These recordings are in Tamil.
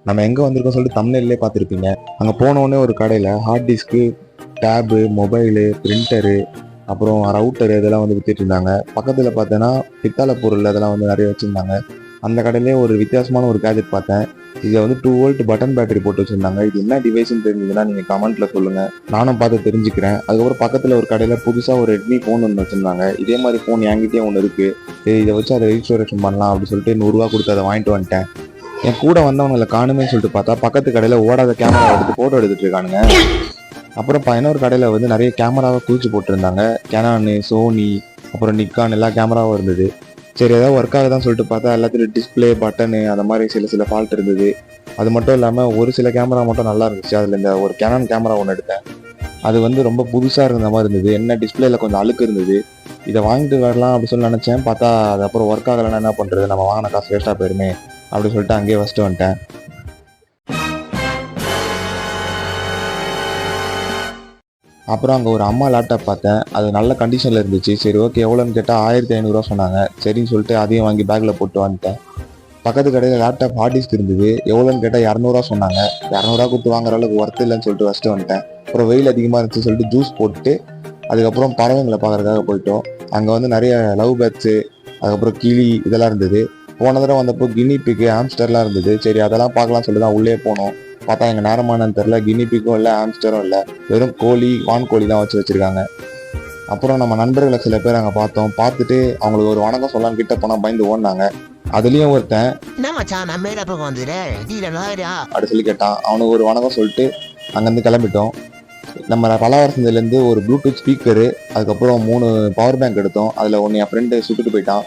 நம்ம எங்கே வந்திருக்கோம் சொல்லிட்டு தம்ப்நெயிலே பார்த்துருப்பீங்க. அங்கே போனோடனே ஒரு கடையில் hard disk, tab, mobile, printer, அப்புறம் ரவுட்டரு இதெல்லாம் வந்து வித்துட்டு இருந்தாங்க. பக்கத்தில் பார்த்தேன்னா பித்தளை பொருள் அதெல்லாம் வந்து நிறைய வச்சுருந்தாங்க. அந்த கடையிலே ஒரு வித்தியாசமான ஒரு கேஜெட் பார்த்தேன். இதில் வந்து 2 வோல்ட் பட்டன் பேட்டரி போட்டு வச்சுருந்தாங்க. இது என்ன டிவைஸ்ன்னு தெரிஞ்சதுன்னா நீங்கள் கமெண்ட்டில் சொல்லுங்கள், நானும் பார்த்து தெரிஞ்சுக்கிறேன். அதுக்கப்புறம் பக்கத்தில் ஒரு கடையில் புதுசாக ஒரு ரெட்மி ஃபோன் ஒன்று வச்சுருந்தாங்க. இதே மாதிரி ஃபோன் என்கிட்டயே ஒன்று இருக்குது. சரி இதை வச்சு அதை ரீஸ்டோரேஷன் பண்ணலாம் அப்படின்னு சொல்லிட்டு 100 ரூபா கொடுத்து அதை வாங்கிட்டு வந்துட்டேன். என் கூட வந்தவங்களை காணுமே சொல்லிட்டு பார்த்தா பக்கத்து கடையில் ஓடாத கேமரா எடுத்து ஃபோட்டோ எடுத்துட்டு இருக்கானுங்க. அப்புறம் இன்னொரு கடையில் வந்து நிறைய கேமராவை குவிச்சு போட்டிருந்தாங்க. கேனானு, சோனி, அப்புறம் நிக்கான் எல்லா கேமராவும் இருந்தது. சரி ஏதாவது ஒர்க் ஆகுதான்னு சொல்லிட்டு பார்த்தா எல்லாத்துலையும் டிஸ்பிளே, பட்டனு அந்த மாதிரி சில ஃபால்ட் இருந்தது. அது மட்டும் இல்லாமல் ஒரு சில கேமரா மட்டும் நல்லா இருந்துச்சு. அதில் இந்த ஒரு கேனான் கேமரா ஒன்று எடுத்தேன். அது வந்து ரொம்ப புதுசாக இருந்த மாதிரி இருந்தது. என்ன டிஸ்பிளேல கொஞ்சம் அழுக்கு இருந்தது. இதை வாங்கிட்டு வரலாம் அப்படின்னு சொல்லி நினச்சேன். பார்த்தா அது அப்புறம் ஒர்க் ஆகலைன்னா என்ன பண்ணுறது, நம்ம வாங்கின காசு வேஸ்ட்டாக போயிருமே அப்படின்னு சொல்லிட்டு அங்கேயே வச்சுட்டு வந்துட்டேன். அப்புறம் அங்கே ஒரு அம்மா லேப்டாப் பார்த்தேன். அது நல்ல கண்டிஷனில் இருந்துச்சு. சரி ஓகே எவ்வளோன்னு கேட்டால் 1500 சொன்னாங்க. சரின்னு சொல்லிட்டு அதையும் வாங்கி பேக்கில் போட்டு வந்துட்டேன். பக்கத்து கடையில் லேப்டாப் ஹார்ட் டிஸ்க் இருந்தது. எவ்வளோன்னு கேட்டால் 200 சொன்னாங்க. 200 கொடுத்து வாங்குற அளவுக்கு ஒர்த்து இல்லைன்னு சொல்லிட்டு வச்சுட்டு வந்துட்டேன். அப்புறம் வெயில் அதிகமாக இருந்துச்சு சொல்லிட்டு ஜூஸ் போட்டு அதுக்கப்புறம் பறவைங்களை பார்க்குறதுக்காக போயிட்டோம். அங்கே வந்து நிறைய லவ் பேர்ட்ஸு, அதுக்கப்புறம் கிளி இதெல்லாம் இருந்தது. போன தடவை வந்தப்போ கினி பிக்கு, ஆம்ஸ்டர்லாம் இருந்தது. சரி அதெல்லாம் பார்க்கலாம் சொல்லி தான் உள்ளே போனோம். பார்த்தா எங்கள் நேரமானு தெரில, கினி பிக்கும் இல்லை, ஆம்ஸ்டரும் இல்லை, வெறும் கோழி, வான்கோழி தான் வச்சுருக்காங்க. அப்புறம் நம்ம நண்பர்களை சில பேர் அங்கே பார்த்தோம். பார்த்துட்டு அவங்களுக்கு ஒரு வணக்கம் சொல்லலான்னு கிட்ட போனால் பயந்து ஓடினாங்க. அதுலேயும் ஒருத்தன் அப்படி சொல்லி கேட்டான். அவனுக்கு ஒரு வணக்கம் சொல்லிட்டு அங்கேருந்து கிளம்பிட்டோம். நம்ம பலவரசந்திலேருந்து ஒரு ப்ளூடூத் ஸ்பீக்கரு, அதுக்கப்புறம் 3 பவர் பேங்க் எடுத்தோம். அதில் ஒன்று என் ஃப்ரெண்டு சுட்டுட்டு போயிட்டான்.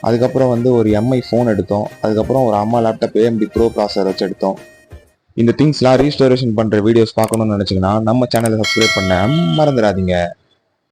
அதுக்கப்புறம் வந்து ஒரு எம்ஐ ஃபோன் எடுத்தோம். அதுக்கப்புறம் ஒரு அம்மா லேப்டாப் AMD ப்ரோ ப்ராசர் வச்சு எடுத்தோம். இந்த திங்ஸ்லாம் ரீஸ்டோரேஷன் பண்ணுற வீடியோஸ் பார்க்கணும்னு நினச்சிங்கன்னா நம்ம சேனலை சப்ஸ்கிரைப் பண்ண மறந்துடாதீங்க.